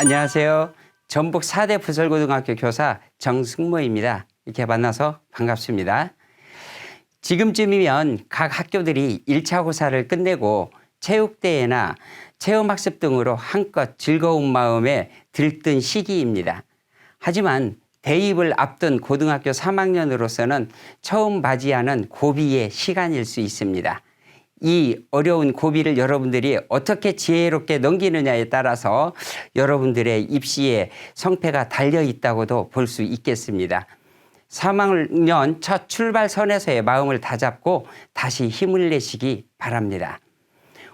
안녕하세요. 전북 4대 부설고등학교 교사 정승모입니다. 이렇게 만나서 반갑습니다. 지금쯤이면 각 학교들이 1차 고사를 끝내고 체육대회나 체험학습 등으로 한껏 즐거운 마음에 들뜬 시기입니다. 하지만 대입을 앞둔 고등학교 3학년으로서는 처음 맞이하는 고비의 시간일 수 있습니다. 이 어려운 고비를 여러분들이 어떻게 지혜롭게 넘기느냐에 따라서 여러분들의 입시의 성패가 달려있다고도 볼 수 있겠습니다. 3학년 첫 출발선에서의 마음을 다잡고 다시 힘을 내시기 바랍니다.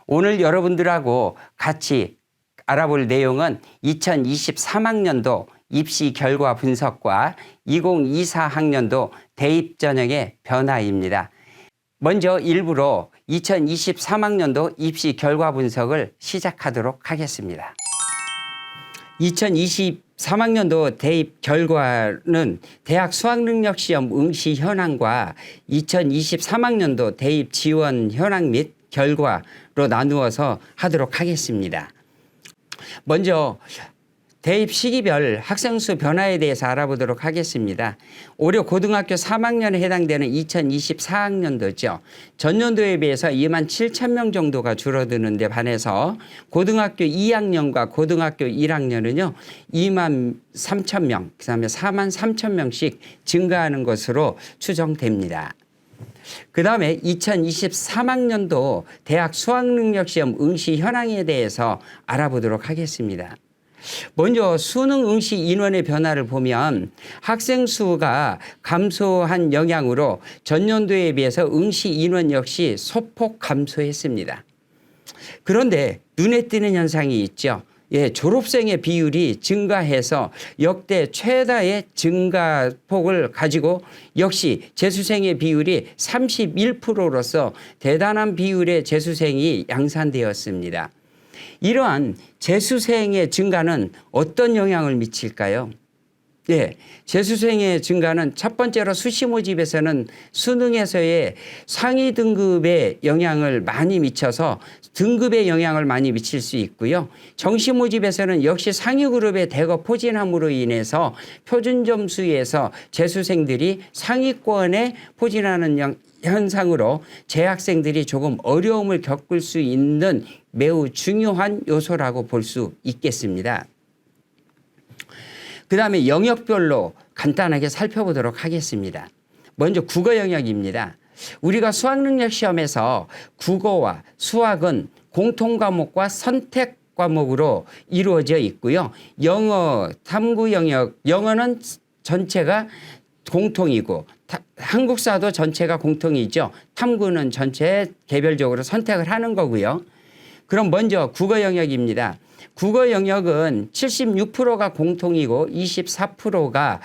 오늘 여러분들하고 같이 알아볼 내용은 2023학년도 입시 결과 분석과 2024학년도 대입 전형의 변화입니다. 먼저 일부러 2023학년도 입시 결과 분석을 시작하도록 하겠습니다. 2023학년도 대입 결과는 대학 수학능력시험 응시 현황과 2023학년도 대입 지원 현황 및 결과로 나누어서 하도록 하겠습니다. 먼저 대입 시기별 학생수 변화에 대해서 알아보도록 하겠습니다. 올해 고등학교 3학년에 해당되는 2024학년도죠. 전년도에 비해서 27,000명 정도가 줄어드는 데 반해서 고등학교 2학년과 고등학교 1학년은요. 23,000명, 그다음에 43,000명씩 증가하는 것으로 추정됩니다. 그다음에 2023학년도 대학 수학능력시험 응시 현황에 대해서 알아보도록 하겠습니다. 먼저 수능 응시 인원의 변화를 보면 학생 수가 감소한 영향으로 전년도에 비해서 응시 인원 역시 소폭 감소했습니다. 그런데 눈에 띄는 현상이 있죠. 졸업생의 비율이 증가해서 역대 최다의 증가폭을 가지고 역시 재수생의 비율이 31%로서 대단한 비율의 재수생이 양산되었습니다. 이러한 재수생의 증가는 어떤 영향을 미칠까요? 재수생의 증가는 첫 번째로 수시 모집에서는 수능에서의 상위 등급에 영향을 많이 미쳐서 등급에 영향을 많이 미칠 수 있고요. 정시 모집에서는 역시 상위 그룹에 대거 포진함으로 인해서 표준 점수에서 재수생들이 상위권에 포진하는 현상으로 재학생들이 조금 어려움을 겪을 수 있는 매우 중요한 요소라고 볼 수 있겠습니다. 그다음에 영역별로 간단하게 살펴보도록 하겠습니다. 먼저 국어 영역입니다. 우리가 수학능력 시험에서 국어와 수학은 공통과목과 선택 과목으로 이루어져 있고요. 영어, 탐구 영역, 영어는 전체가 공통이고 한국사도 전체가 공통이죠. 탐구는 전체 개별적으로 선택을 하는 거고요. 그럼 먼저 국어 영역입니다. 국어 영역은 76%가 공통이고 24%가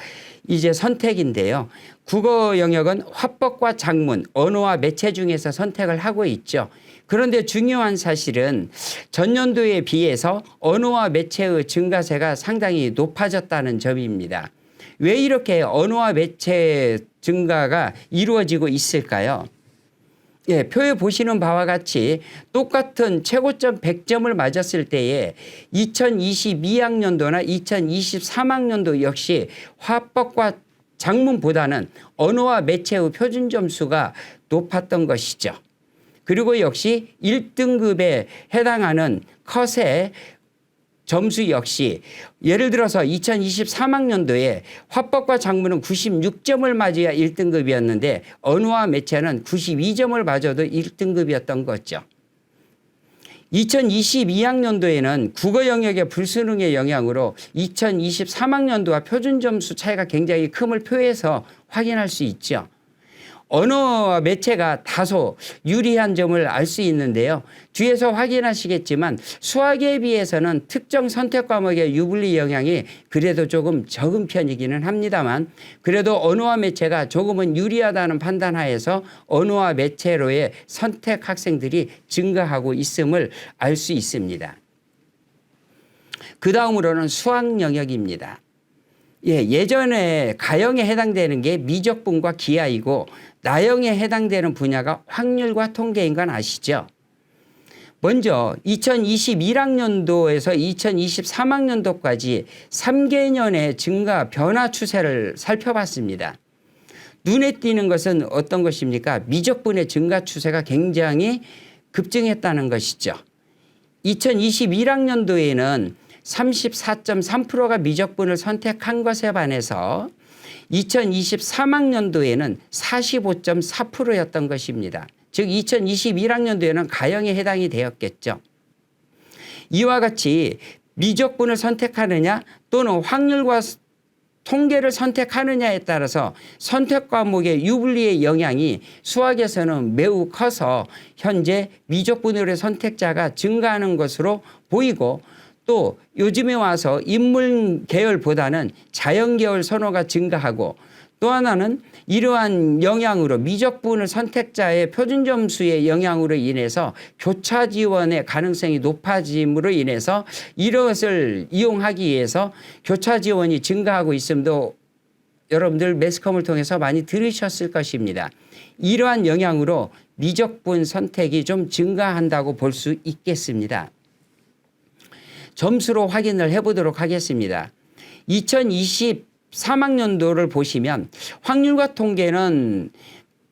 이제 선택인데요. 국어 영역은 화법과 작문, 언어와 매체 중에서 선택을 하고 있죠. 그런데 중요한 사실은 전년도에 비해서 언어와 매체의 증가세가 상당히 높아졌다는 점입니다. 왜 이렇게 언어와 매체 증가가 이루어지고 있을까요? 표에 보시는 바와 같이 똑같은 최고점 100점을 맞았을 때에 2022학년도나 2023학년도 역시 화법과 작문보다는 언어와 매체의 표준 점수가 높았던 것이죠. 그리고 역시 1등급에 해당하는 컷의 점수 역시 예를 들어서 2023학년도에 화법과 작문은 96점을 맞아야 1등급이었는데 언어와 매체는 92점을 맞아도 1등급이었던 거죠. 2022학년도에는 국어 영역의 불수능의 영향으로 2023학년도와 표준 점수 차이가 굉장히 큼을 표에서 확인할 수 있죠. 언어와 매체가 다소 유리한 점을 알 수 있는데요. 뒤에서 확인하시겠지만 수학에 비해서는 특정 선택 과목의 유불리 영향이 그래도 조금 적은 편이기는 합니다만 그래도 언어와 매체가 조금은 유리하다는 판단하에서 언어와 매체로의 선택 학생들이 증가하고 있음을 알 수 있습니다. 그 다음으로는 수학 영역입니다. 예전에 가형에 해당되는 게 미적분과 기하이고 나형에 해당되는 분야가 확률과 통계인 건 아시죠? 먼저 2021학년도에서 2023학년도까지 3개년의 증가 변화 추세를 살펴봤습니다. 눈에 띄는 것은 어떤 것입니까? 미적분의 증가 추세가 굉장히 급증했다는 것이죠. 2021학년도에는 34.3%가 미적분을 선택한 것에 반해서 2023학년도에는 45.4%였던 것입니다. 즉 2021학년도에는 가형에 해당이 되었겠죠. 이와 같이 미적분을 선택하느냐 또는 확률과 통계를 선택하느냐에 따라서 선택 과목의 유불리의 영향이 수학에서는 매우 커서 현재 미적분으로의 선택자가 증가하는 것으로 보이고, 또 요즘에 와서 인문 계열보다는 자연 계열 선호가 증가하고, 또 하나는 이러한 영향으로 미적분을 선택자의 표준 점수의 영향으로 인해서 교차 지원의 가능성이 높아짐으로 인해서 이것을 이용하기 위해서 교차 지원이 증가하고 있음도 여러분들 매스컴을 통해서 많이 들으셨을 것입니다. 이러한 영향으로 미적분 선택이 좀 증가한다고 볼 수 있겠습니다. 점수로 확인을 해보도록 하겠습니다. 2023학년도를 보시면 확률과 통계는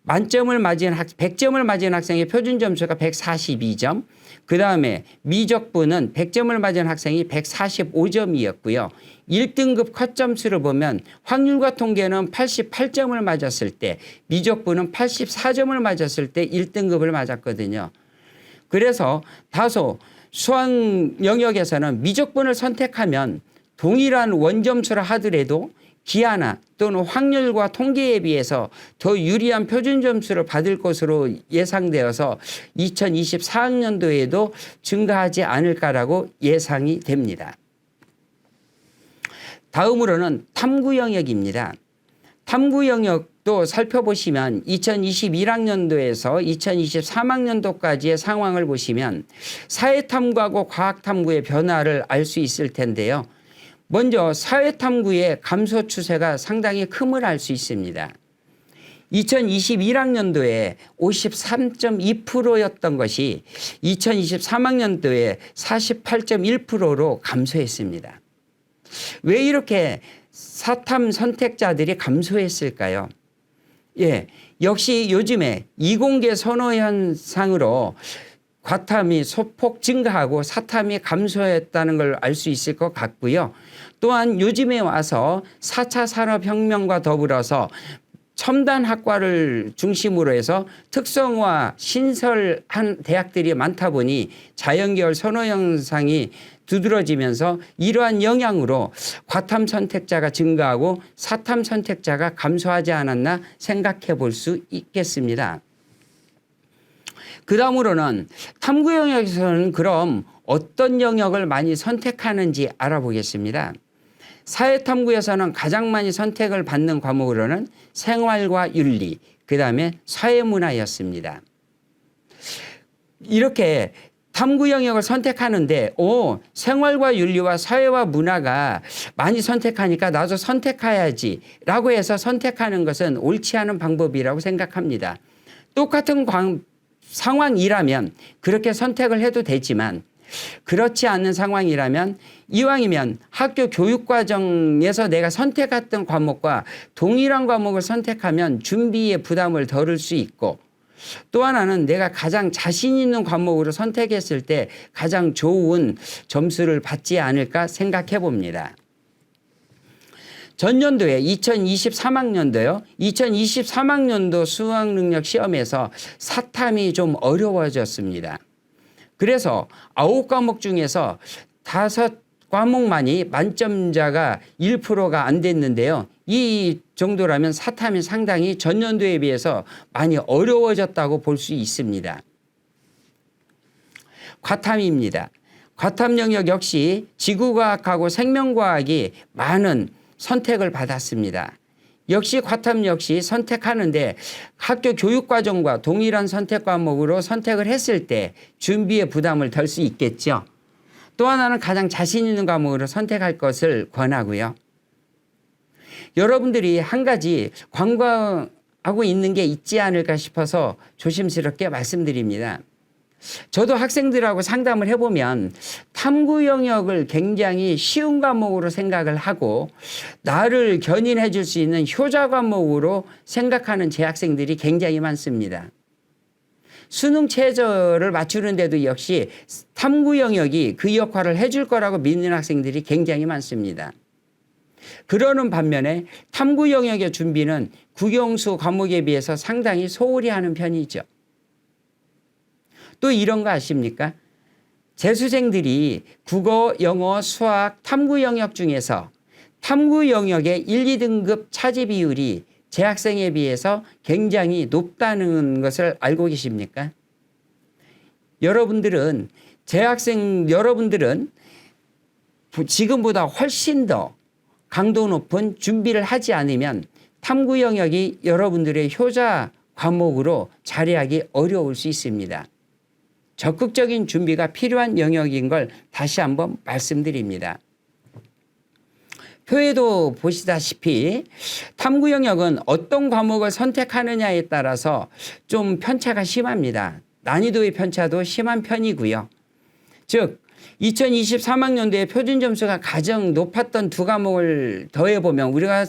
만점을 맞은 100점을 맞은 학생의 표준 점수가 142점, 그 다음에 미적분은 100점을 맞은 학생이 145점이었고요. 1등급 컷 점수를 보면 확률과 통계는 88점을 맞았을 때, 미적분은 84점을 맞았을 때 1등급을 맞았거든요. 그래서 다소 수학 영역에서는 미적분을 선택하면 동일한 원점수라 하더라도 기하나 또는 확률과 통계에 비해서 더 유리한 표준 점수를 받을 것으로 예상되어서 2024학년도에도 증가하지 않을까라고 예상이 됩니다. 다음으로는 탐구 영역입니다. 탐구 영역도 살펴보시면 2021학년도에서 2023학년도까지의 상황을 보시면 사회탐구하고 과학탐구의 변화를 알 수 있을 텐데요. 먼저 사회탐구의 감소 추세가 상당히 큼을 알 수 있습니다. 2021학년도에 53.2%였던 것이 2023학년도에 48.1%로 감소했습니다. 왜 이렇게 사탐 선택자들이 감소했을까요? 예, 역시 요즘에 이공계 선호 현상으로 과탐이 소폭 증가하고 사탐이 감소했다는 걸 알 수 있을 것 같고요. 또한 요즘에 와서 4차 산업혁명과 더불어서 첨단학과를 중심으로 해서 특성화 신설한 대학들이 많다 보니 자연계열 선호 현상이 두드러지면서 이러한 영향으로 과탐 선택자가 증가하고 사탐 선택자가 감소하지 않았나 생각해 볼 수 있겠습니다. 그 다음으로는 탐구 영역에서는 그럼 어떤 영역을 많이 선택하는지 알아보겠습니다. 사회탐구에서는 가장 많이 선택을 받는 과목으로는 생활과 윤리, 그 다음에 사회문화였습니다. 이렇게 탐구 영역을 선택하는데 생활과 윤리와 사회와 문화가 많이 선택하니까 나도 선택해야지 라고 해서 선택하는 것은 옳지 않은 방법이라고 생각합니다. 똑같은 상황이라면 그렇게 선택을 해도 되지만, 그렇지 않은 상황이라면 이왕이면 학교 교육과정에서 내가 선택했던 과목과 동일한 과목을 선택하면 준비에 부담을 덜을 수 있고, 또 하나는 내가 가장 자신 있는 과목으로 선택했을 때 가장 좋은 점수를 받지 않을까 생각해 봅니다. 전년도에 2023학년도요. 2023학년도 수학능력 시험에서 사탐이 좀 어려워졌습니다. 그래서 9과목 중에서 5과목만이 만점자가 1%가 안 됐는데요. 이 정도라면 사탐이 상당히 전년도에 비해서 많이 어려워졌다고 볼 수 있습니다. 과탐입니다. 과탐 영역 역시 지구과학하고 생명과학이 많은 선택을 받았습니다. 역시 과탐 역시 선택하는데 학교 교육과정과 동일한 선택 과목으로 선택을 했을 때 준비에 부담을 덜 수 있겠죠. 또 하나는 가장 자신 있는 과목으로 선택할 것을 권하고요. 여러분들이 한 가지 관광하고 있는 게 있지 않을까 싶어서 조심스럽게 말씀드립니다. 저도 학생들하고 상담을 해보면 탐구 영역을 굉장히 쉬운 과목으로 생각을 하고 나를 견인해 줄 수 있는 효자 과목으로 생각하는 제 학생들이 굉장히 많습니다. 수능 최저를 맞추는데도 역시 탐구 영역이 그 역할을 해줄 거라고 믿는 학생들이 굉장히 많습니다. 그러는 반면에 탐구 영역의 준비는 국영수 과목에 비해서 상당히 소홀히 하는 편이죠. 또 이런 거 아십니까? 재수생들이 국어, 영어, 수학, 탐구 영역 중에서 탐구 영역의 1, 2등급 차지 비율이 재학생에 비해서 굉장히 높다는 것을 알고 계십니까? 여러분들은 지금보다 훨씬 더 강도 높은 준비를 하지 않으면 탐구 영역이 여러분들의 효자 과목으로 자리하기 어려울 수 있습니다. 적극적인 준비가 필요한 영역인 걸 다시 한번 말씀드립니다. 표에도 보시다시피 탐구 영역은 어떤 과목을 선택하느냐에 따라서 좀 편차가 심합니다. 난이도의 편차도 심한 편이고요. 즉 2023학년도에 표준 점수가 가장 높았던 두 과목을 더해보면 우리가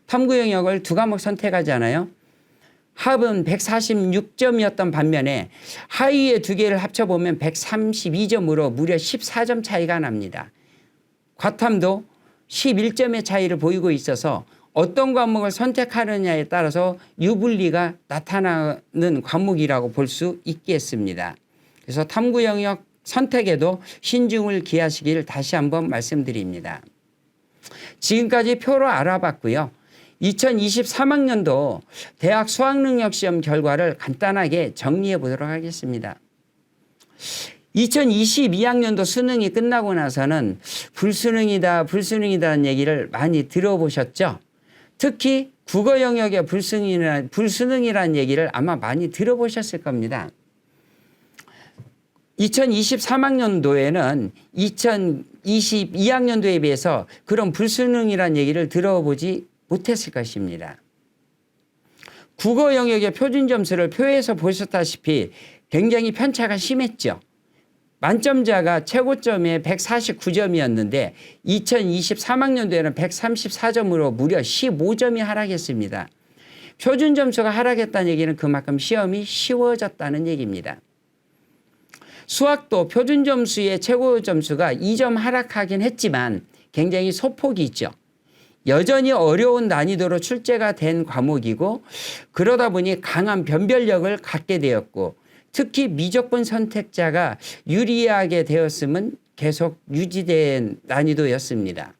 탐구 영역을 두 과목 선택하잖아요. 합은 146점이었던 반면에 하위의 두 개를 합쳐보면 132점으로 무려 14점 차이가 납니다. 과탐도 11점의 차이를 보이고 있어서 어떤 과목을 선택하느냐에 따라서 유불리가 나타나는 과목이라고 볼 수 있겠습니다. 그래서 탐구 영역 선택에도 신중을 기하시길 다시 한번 말씀드립니다. 지금까지 표로 알아봤고요. 2023학년도 대학 수학능력시험 결과를 간단하게 정리해 보도록 하겠습니다. 2022학년도 수능이 끝나고 나서는 불수능이다는 얘기를 많이 들어보셨죠? 특히 국어 영역의 불수능이라는 얘기를 아마 많이 들어보셨을 겁니다. 2023학년도에는 2022학년도에 비해서 그런 불수능이라는 얘기를 들어보지 못했을 것입니다. 국어 영역의 표준 점수를 표에서 보셨다시피 굉장히 편차가 심했죠. 만점자가 최고점에 149점이었는데 2023학년도에는 134점으로 무려 15점이 하락했습니다. 표준 점수가 하락했다는 얘기는 그만큼 시험이 쉬워졌다는 얘기입니다. 수학도 표준 점수의 최고 점수가 2점 하락하긴 했지만 굉장히 소폭이 있죠. 여전히 어려운 난이도로 출제가 된 과목이고 그러다 보니 강한 변별력을 갖게 되었고 특히 미적분 선택자가 유리하게 되었음은 계속 유지된 난이도였습니다.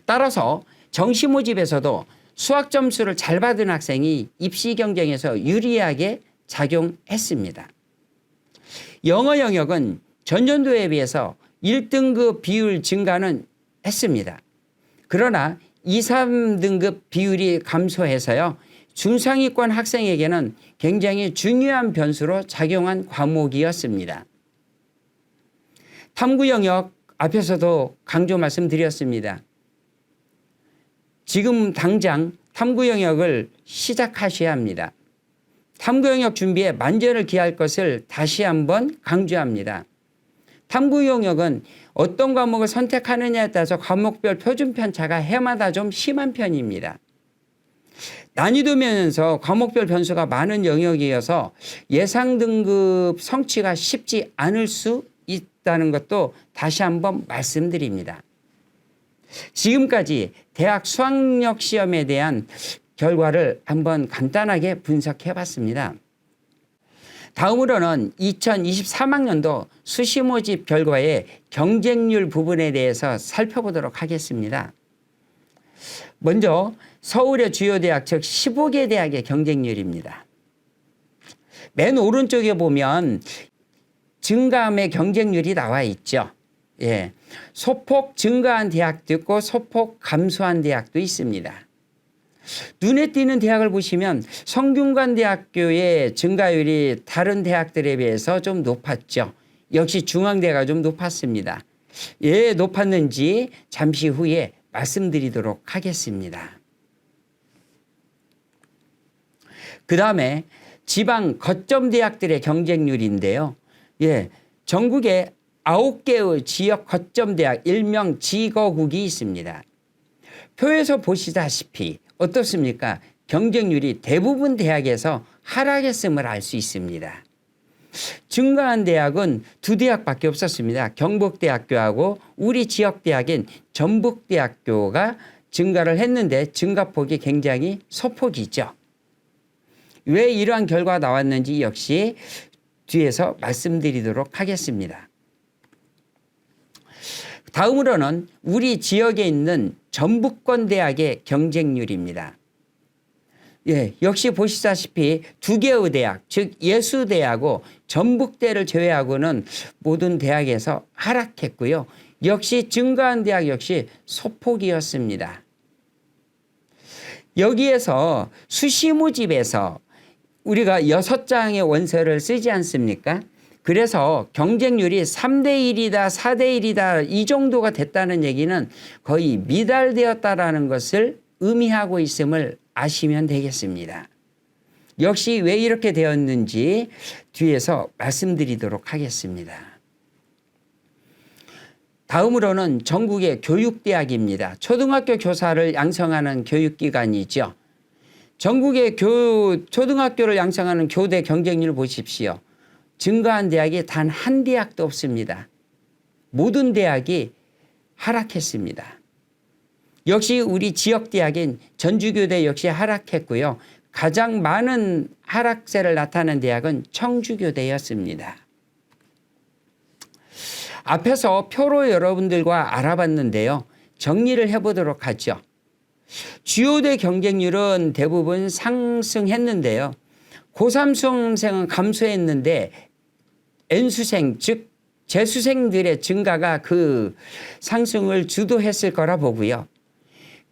따라서 정시 모집에서도 수학 점수를 잘 받은 학생이 입시 경쟁에서 유리하게 작용했습니다. 영어 영역은 전년도에 비해서 1등급 비율 증가는 했습니다. 그러나 2, 3등급 비율이 감소해서요. 중상위권 학생에게는 굉장히 중요한 변수로 작용한 과목이었습니다. 탐구 영역 앞에서도 강조 말씀드렸습니다. 지금 당장 탐구 영역을 시작하셔야 합니다. 탐구 영역 준비에 만전을 기할 것을 다시 한번 강조합니다. 탐구 영역은 어떤 과목을 선택하느냐에 따라서 과목별 표준 편차가 해마다 좀 심한 편입니다. 난이도 면에서 과목별 변수가 많은 영역이어서 예상 등급 성취가 쉽지 않을 수 있다는 것도 다시 한번 말씀드립니다. 지금까지 대학 수학력 시험에 대한 결과를 한번 간단하게 분석해 봤습니다. 다음으로는 2023학년도 수시 모집 결과의 경쟁률 부분에 대해서 살펴보도록 하겠습니다. 먼저 서울의 주요 대학 즉 15개 대학의 경쟁률입니다. 맨 오른쪽에 보면 증감의 경쟁률이 나와 있죠. 예. 소폭 증가한 대학도 있고 소폭 감소한 대학도 있습니다. 눈에 띄는 대학을 보시면 성균관대학교의 증가율이 다른 대학들에 비해서 좀 높았죠. 역시 중앙대가 좀 높았습니다. 왜 높았는지 잠시 후에 말씀드리도록 하겠습니다. 그 다음에 지방 거점 대학들의 경쟁률인데요. 예, 전국에 9개의 지역 거점 대학 일명 지거국이 있습니다. 표에서 보시다시피 어떻습니까? 경쟁률이 대부분 대학에서 하락했음을 알 수 있습니다. 증가한 대학은 두 대학밖에 없었습니다. 경북대학교하고 우리 지역 대학인 전북대학교가 증가를 했는데 증가폭이 굉장히 소폭이죠. 왜 이러한 결과가 나왔는지 역시 뒤에서 말씀드리도록 하겠습니다. 다음으로는 우리 지역에 있는 전북권 대학의 경쟁률입니다. 예, 역시 보시다시피 두 개의 대학, 즉 예수대하고 전북대를 제외하고는 모든 대학에서 하락했고요. 역시 증가한 대학 역시 소폭이었습니다. 여기에서 수시모집에서 우리가 6장의 원서를 쓰지 않습니까? 그래서 경쟁률이 3대1이다 4대1이다 이 정도가 됐다는 얘기는 거의 미달되었다라는 것을 의미하고 있음을 아시면 되겠습니다. 역시 왜 이렇게 되었는지 뒤에서 말씀드리도록 하겠습니다. 다음으로는 전국의 교육대학입니다. 초등학교 교사를 양성하는 교육기관이죠. 전국의 초등학교를 양성하는 교대 경쟁률 보십시오. 증가한 대학이 단 한 대학도 없습니다. 모든 대학이 하락했습니다. 역시 우리 지역대학인 전주교대 역시 하락했고요. 가장 많은 하락세를 나타낸 대학은 청주교대였습니다. 앞에서 표로 여러분들과 알아봤는데요. 정리를 해보도록 하죠. 주요대 경쟁률은 대부분 상승했는데요. 고3 수험생은 감소했는데 N수생 즉 재수생들의 증가가 그 상승을 주도했을 거라 보고요.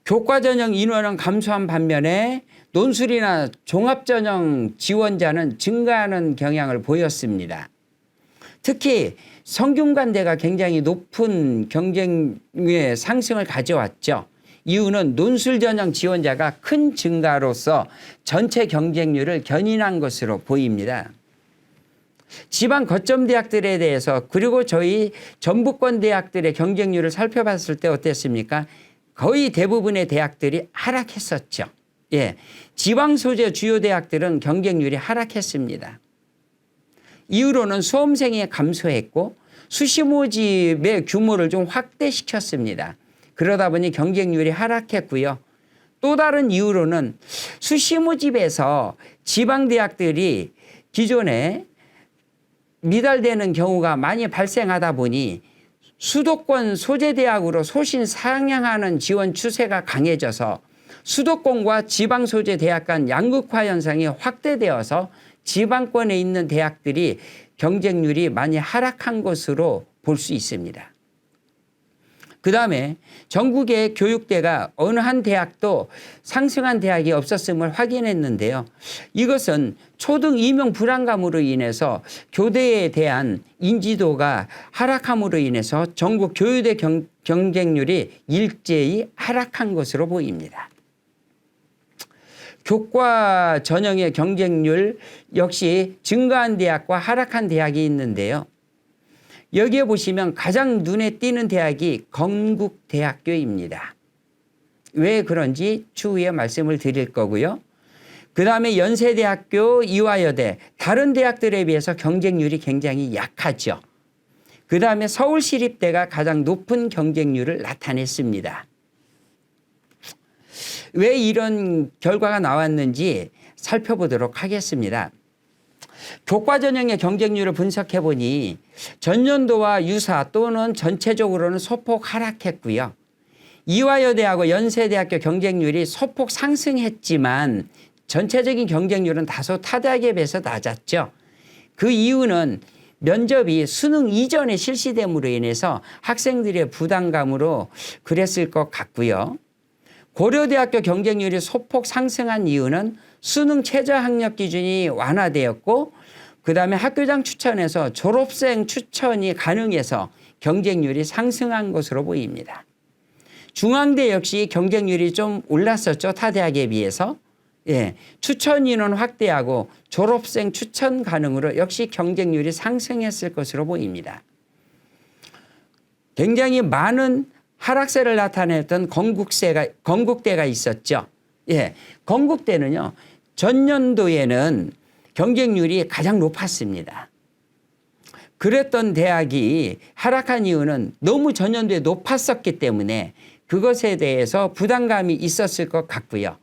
교과전형 인원은 감소한 반면에 논술이나 종합전형 지원자는 증가하는 경향을 보였습니다. 특히 성균관대가 굉장히 높은 경쟁률의 상승을 가져왔죠. 이유는 논술 전형 지원자가 큰 증가로서 전체 경쟁률을 견인한 것으로 보입니다. 지방 거점 대학들에 대해서 그리고 저희 전북권 대학들의 경쟁률을 살펴봤을 때 어땠습니까? 거의 대부분의 대학들이 하락했었죠. 예, 지방 소재 주요 대학들은 경쟁률이 하락했습니다. 이후로는 수험생이 감소했고 수시 모집의 규모를 좀 확대시켰습니다. 그러다 보니 경쟁률이 하락했고요. 또 다른 이유로는 수시 모집에서 지방 대학들이 기존에 미달되는 경우가 많이 발생하다 보니 수도권 소재대학으로 소신 상향하는 지원 추세가 강해져서 수도권과 지방 소재 대학 간 양극화 현상이 확대되어서 지방권에 있는 대학들이 경쟁률이 많이 하락한 것으로 볼 수 있습니다. 그다음에 전국의 교육대가 어느 한 대학도 상승한 대학이 없었음을 확인했는데요. 이것은 초등 임용 불안감으로 인해서 교대에 대한 인지도가 하락함으로 인해서 전국 교육대 경쟁률이 일제히 하락한 것으로 보입니다. 교과 전형의 경쟁률 역시 증가한 대학과 하락한 대학이 있는데요. 여기에 보시면 가장 눈에 띄는 대학이 건국대학교입니다. 왜 그런지 추후에 말씀을 드릴 거고요. 그다음에 연세대학교, 이화여대 다른 대학들에 비해서 경쟁률이 굉장히 약하죠. 그다음에 서울시립대가 가장 높은 경쟁률을 나타냈습니다. 왜 이런 결과가 나왔는지 살펴보도록 하겠습니다. 교과 전형의 경쟁률을 분석해 보니 전년도와 유사 또는 전체적으로는 소폭 하락했고요. 이화여대하고 연세대학교 경쟁률이 소폭 상승했지만 전체적인 경쟁률은 다소 타 대학에 비해서 낮았죠. 그 이유는 면접이 수능 이전에 실시됨으로 인해서 학생들의 부담감으로 그랬을 것 같고요. 고려대학교 경쟁률이 소폭 상승한 이유는 수능 최저 학력 기준이 완화되었고 그다음에 학교장 추천에서 졸업생 추천이 가능해서 경쟁률이 상승한 것으로 보입니다. 중앙대 역시 경쟁률이 좀 올랐었죠. 타 대학에 비해서. 예, 추천 인원 확대하고 졸업생 추천 가능으로 역시 경쟁률이 상승했을 것으로 보입니다. 굉장히 많은 하락세를 나타냈던 건국대가 있었죠. 예, 건국대는요, 전년도에는 경쟁률이 가장 높았습니다. 그랬던 대학이 하락한 이유는 너무 전년도에 높았었기 때문에 그것에 대해서 부담감이 있었을 것 같고요.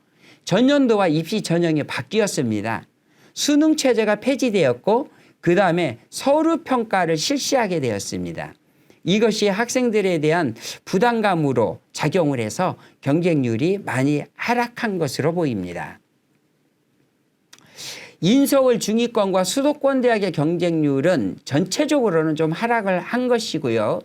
전년도와 입시 전형이 바뀌었습니다. 수능 체제가 폐지되었고 그다음에 서류 평가를 실시하게 되었습니다. 이것이 학생들에 대한 부담감으로 작용을 해서 경쟁률이 많이 하락한 것으로 보입니다. 인서울 중위권과 수도권 대학의 경쟁률은 전체적으로는 좀 하락을 한 것이고요.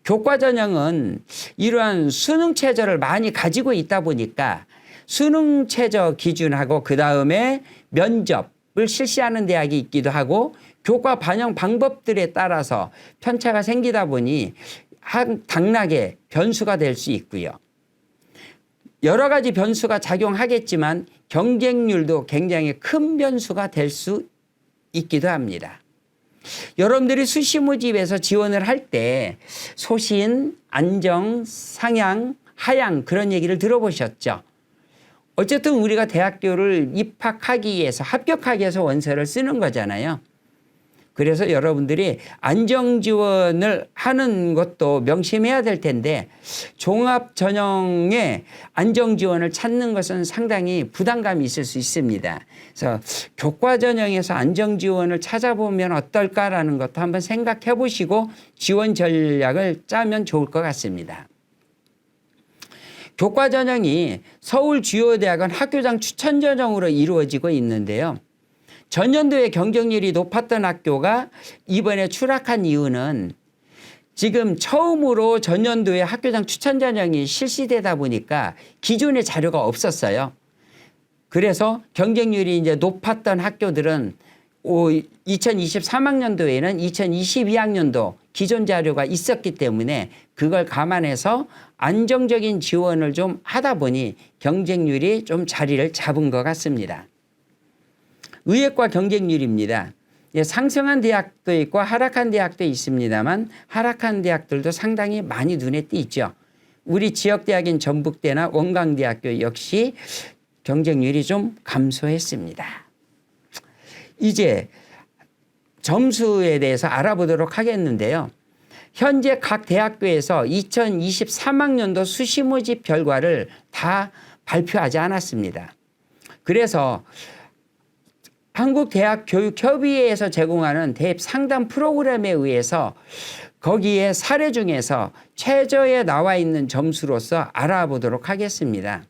교과 전형은 이러한 수능 체제를 많이 가지고 있다 보니까 수능 체제 기준하고 그다음에 면접을 실시하는 대학이 있기도 하고 교과 반영 방법들에 따라서 편차가 생기다 보니 당락의 변수가 될 수 있고요. 여러 가지 변수가 작용하겠지만 경쟁률도 굉장히 큰 변수가 될 수 있기도 합니다. 여러분들이 수시 모집에서 지원을 할 때 소신, 안정, 상향, 하향 그런 얘기를 들어보셨죠? 어쨌든 우리가 대학교를 입학하기 위해서 합격하기 위해서 원서를 쓰는 거잖아요. 그래서 여러분들이 안정 지원을 하는 것도 명심해야 될 텐데 종합 전형의 안정 지원을 찾는 것은 상당히 부담감이 있을 수 있습니다. 그래서 교과 전형에서 안정 지원을 찾아보면 어떨까라는 것도 한번 생각해 보시고 지원 전략을 짜면 좋을 것 같습니다. 교과 전형이 서울 주요 대학은 학교장 추천 전형으로 이루어지고 있는데요. 전년도에 경쟁률이 높았던 학교가 이번에 추락한 이유는 지금 처음으로 전년도에 학교장 추천 전형이 실시되다 보니까 기존의 자료가 없었어요. 그래서 경쟁률이 이제 높았던 학교들은 2023학년도에는 2022학년도 기존 자료가 있었기 때문에 그걸 감안해서 안정적인 지원을 좀 하다 보니 경쟁률이 좀 자리를 잡은 것 같습니다. 의예과 경쟁률입니다. 상승한 대학도 있고 하락한 대학도 있습니다만 하락한 대학들도 상당히 많이 눈에 띄죠. 우리 지역대학인 전북대나 원광대학교 역시 경쟁률이 좀 감소했습니다. 이제 점수에 대해서 알아보도록 하겠는데요. 현재 각 대학교에서 2023학년도 수시 모집 결과를 다 발표하지 않았습니다. 그래서 한국대학교육협의회에서 제공하는 대입 상담 프로그램에 의해서 거기에 사례 중에서 최저에 나와 있는 점수로서 알아보도록 하겠습니다.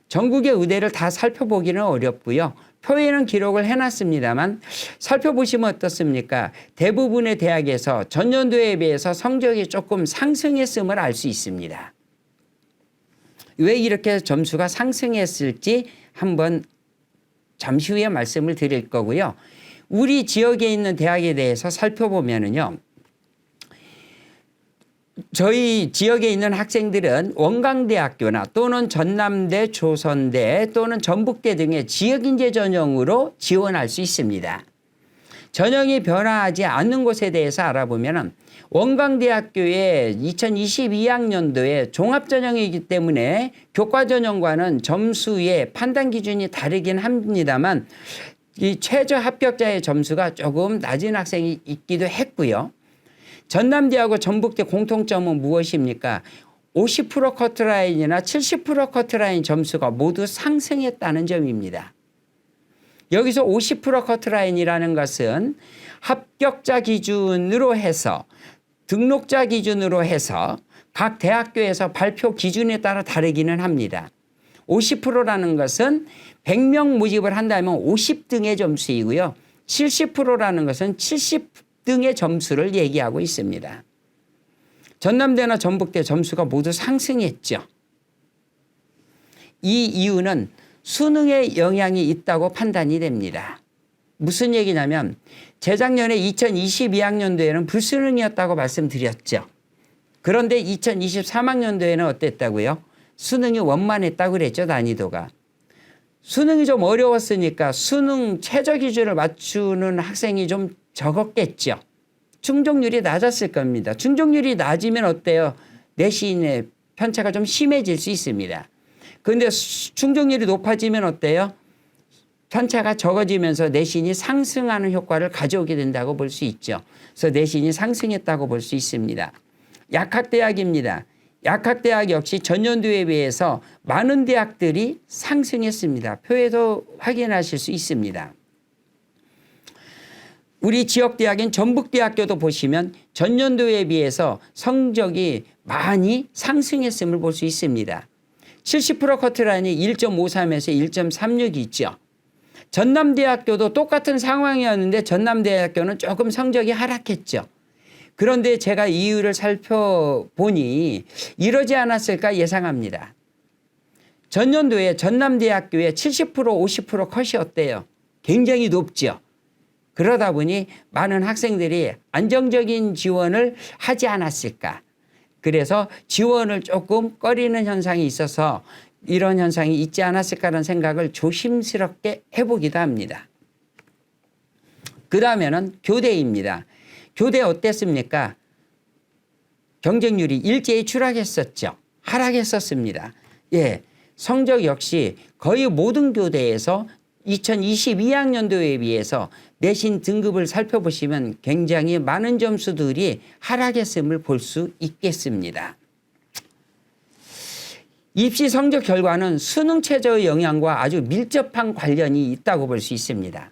전국의 의대를 다 살펴보기는 어렵고요. 표에는 기록을 해놨습니다만 살펴보시면 어떻습니까? 대부분의 대학에서 전년도에 비해서 성적이 조금 상승했음을 알 수 있습니다. 왜 이렇게 점수가 상승했을지 한번 잠시 후에 말씀을 드릴 거고요. 우리 지역에 있는 대학에 대해서 살펴보면은요. 저희 지역에 있는 학생들은 원광대학교나 또는 전남대, 조선대 또는 전북대 등의 지역인재 전형으로 지원할 수 있습니다. 전형이 변화하지 않는 곳에 대해서 알아보면 원광대학교의 2022학년도에 종합전형이기 때문에 교과전형과는 점수의 판단 기준이 다르긴 합니다만 이 최저 합격자의 점수가 조금 낮은 학생이 있기도 했고요. 전남대하고 전북대 공통점은 무엇입니까? 50% 커트라인이나 70% 커트라인 점수가 모두 상승했다는 점입니다. 여기서 50% 커트라인이라는 것은 합격자 기준으로 해서 등록자 기준으로 해서 각 대학교에서 발표 기준에 따라 다르기는 합니다. 50%라는 것은 100명 모집을 한다면 50등의 점수이고요. 70%라는 것은 70등의 점수를 얘기하고 있습니다. 전남대나 전북대 점수가 모두 상승했죠. 이 이유는 수능에 영향이 있다고 판단이 됩니다. 무슨 얘기냐면 재작년에 2022학년도에는 불수능이었다고 말씀드렸죠. 그런데 2023학년도에는 어땠다고요? 수능이 원만했다고 그랬죠. 난이도가. 수능이 좀 어려웠으니까 수능 최저 기준을 맞추는 학생이 좀 적었겠죠. 충족률이 낮았을 겁니다. 충족률이 낮으면 어때요? 내신의 편차가 좀 심해질 수 있습니다. 그런데 충족률이 높아지면 어때요? 편차가 적어지면서 내신이 상승하는 효과를 가져오게 된다고 볼 수 있죠. 그래서 내신이 상승했다고 볼 수 있습니다. 약학대학입니다. 약학대학 역시 전년도에 비해서 많은 대학들이 상승했습니다. 표에도 확인하실 수 있습니다. 우리 지역대학인 전북대학교도 보시면 전년도에 비해서 성적이 많이 상승했음을 볼 수 있습니다. 70% 커트라인이 1.53에서 1.36이 있죠. 전남대학교도 똑같은 상황이었는데 전남대학교는 조금 성적이 하락했죠. 그런데 제가 이유를 살펴보니 이러지 않았을까 예상합니다. 전년도에 전남대학교의 70% 50% 컷이 어때요? 굉장히 높죠. 그러다 보니 많은 학생들이 안정적인 지원을 하지 않았을까. 그래서 지원을 조금 꺼리는 현상이 있어서 이런 현상이 있지 않았을까라는 생각을 조심스럽게 해보기도 합니다. 그 다음에는 교대입니다. 교대 어땠습니까? 경쟁률이 일제히 추락했었죠. 하락했었습니다. 예, 성적 역시 거의 모든 교대에서 2022학년도에 비해서 내신 등급을 살펴보시면 굉장히 많은 점수들이 하락했음을 볼 수 있겠습니다. 입시 성적 결과는 수능 최저의 영향과 아주 밀접한 관련이 있다고 볼 수 있습니다.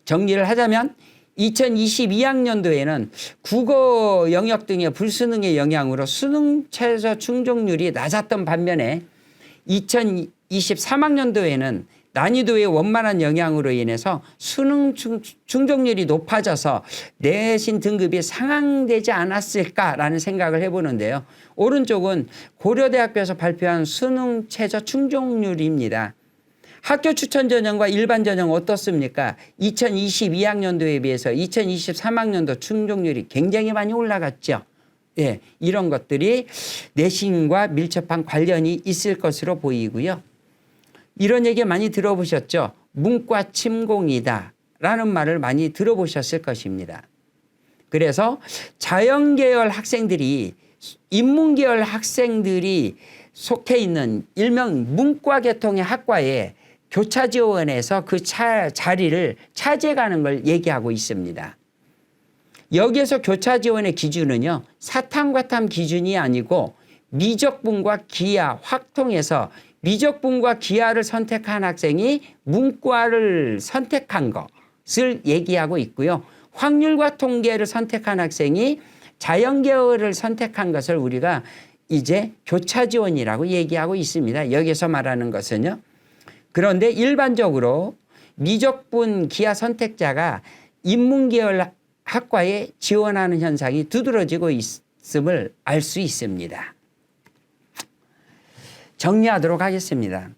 정리를 하자면 2022학년도에는 국어 영역 등의 불수능의 영향으로 수능 최저 충족률이 낮았던 반면에 2023학년도에는 난이도의 원만한 영향으로 인해서 수능 충족률이 높아져서 내신 등급이 상향되지 않았을까라는 생각을 해보는데요. 오른쪽은 고려대학교에서 발표한 수능 최저 충족률입니다. 학교 추천 전형과 일반 전형 어떻습니까? 2022학년도에 비해서 2023학년도 충족률이 굉장히 많이 올라갔죠. 예, 이런 것들이 내신과 밀접한 관련이 있을 것으로 보이고요. 이런 얘기 많이 들어보셨죠? 문과 침공이다 라는 말을 많이 들어보셨을 것입니다. 그래서 자연계열 학생들이 인문계열 학생들이 속해 있는 일명 문과 계통의 학과에 교차 지원해서 그 자리를 차지해가는 걸 얘기하고 있습니다. 여기에서 교차 지원의 기준은요, 사탐과탐 기준이 아니고 미적분과 기하, 확통해서 미적분과 기하를 선택한 학생이 문과를 선택한 것을 얘기하고 있고요. 확률과 통계를 선택한 학생이 자연계열을 선택한 것을 우리가 이제 교차 지원이라고 얘기하고 있습니다. 여기서 말하는 것은요. 그런데 일반적으로 미적분 기하 선택자가 인문계열 학과에 지원하는 현상이 두드러지고 있음을 알 수 있습니다. 정리하도록 하겠습니다.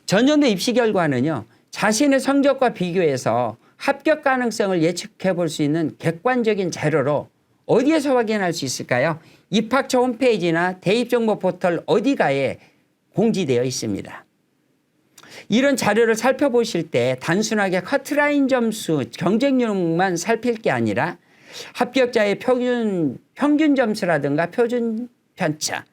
전년도 입시 결과는요, 자신의 성적과 비교해서 합격 가능성을 예측해 볼 수 있는 객관적인 자료로 어디에서 확인할 수 있을까요? 입학처 홈페이지나 대입정보 포털 어디가에 공지되어 있습니다. 이런 자료를 살펴보실 때 단순하게 커트라인 점수, 경쟁률만 살필 게 아니라 합격자의 평균 점수라든가 표준 편차,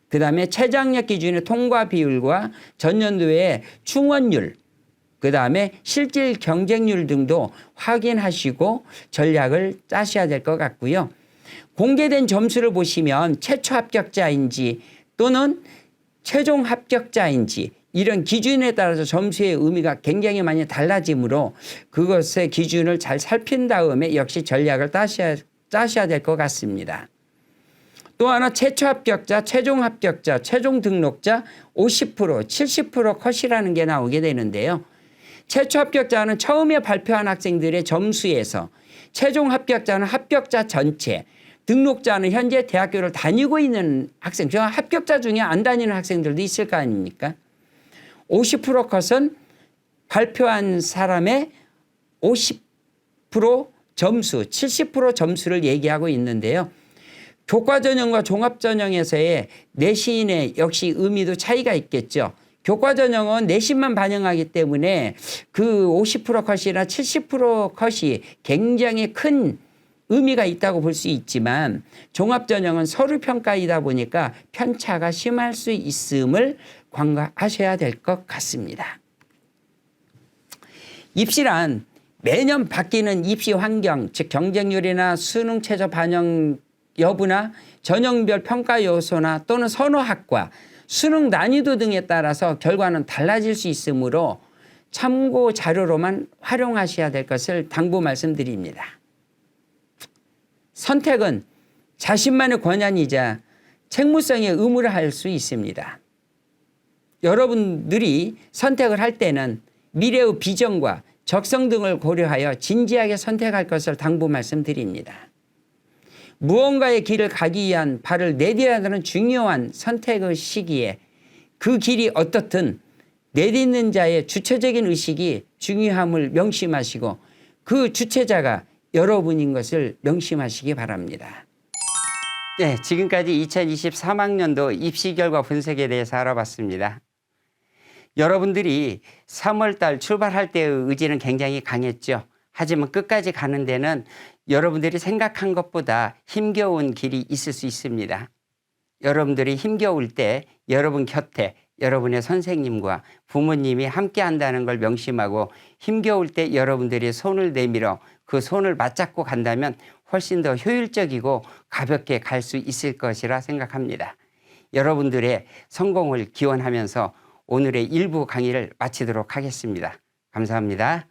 그 다음에 최저학력 기준의 통과 비율과 전년도의 충원율, 그 다음에 실질 경쟁률 등도 확인하시고 전략을 짜셔야 될 것 같고요. 공개된 점수를 보시면 최초 합격자인지 또는 최종 합격자인지 이런 기준에 따라서 점수의 의미가 굉장히 많이 달라지므로 그것의 기준을 잘 살핀 다음에 역시 전략을 짜셔야 될 것 같습니다. 또 하나 최초 합격자, 최종 합격자, 최종 등록자 50%, 70% 컷이라는 게 나오게 되는데요. 최초 합격자는 처음에 발표한 학생들의 점수에서, 최종 합격자는 합격자 전체, 등록자는 현재 대학교를 다니고 있는 학생, 합격자 중에 안 다니는 학생들도 있을 거 아닙니까? 50% 컷은 발표한 사람의 50% 점수, 70% 점수를 얘기하고 있는데요. 교과전형과 종합전형에서의 내신의 역시 의미도 차이가 있겠죠. 교과 전형은 내신만 반영하기 때문에 그 50% 컷이나 70% 컷이 굉장히 큰 의미가 있다고 볼 수 있지만 종합 전형은 서류 평가이다 보니까 편차가 심할 수 있음을 관가하셔야 될 것 같습니다. 입시란 매년 바뀌는 입시 환경, 즉 경쟁률이나 수능 최저 반영 여부나 전형별 평가 요소나 또는 선호학과, 수능 난이도 등에 따라서 결과는 달라질 수 있으므로 참고 자료로만 활용하셔야 될 것을 당부 말씀드립니다. 선택은 자신만의 권한이자 책무성의 의무를 할 수 있습니다. 여러분들이 선택을 할 때는 미래의 비전과 적성 등을 고려하여 진지하게 선택할 것을 당부 말씀드립니다. 무언가의 길을 가기 위한 발을 내딛어야 하는 중요한 선택의 시기에 그 길이 어떻든 내딛는 자의 주체적인 의식이 중요함을 명심하시고 그 주체자가 여러분인 것을 명심하시기 바랍니다. 네, 지금까지 2023학년도 입시 결과 분석에 대해서 알아봤습니다. 여러분들이 3월달 출발할 때의 의지는 굉장히 강했죠. 하지만 끝까지 가는 데는 여러분들이 생각한 것보다 힘겨운 길이 있을 수 있습니다. 여러분들이 힘겨울 때 여러분 곁에 여러분의 선생님과 부모님이 함께 한다는 걸 명심하고 힘겨울 때 여러분들이 손을 내밀어 그 손을 맞잡고 간다면 훨씬 더 효율적이고 가볍게 갈 수 있을 것이라 생각합니다. 여러분들의 성공을 기원하면서 오늘의 일부 강의를 마치도록 하겠습니다. 감사합니다.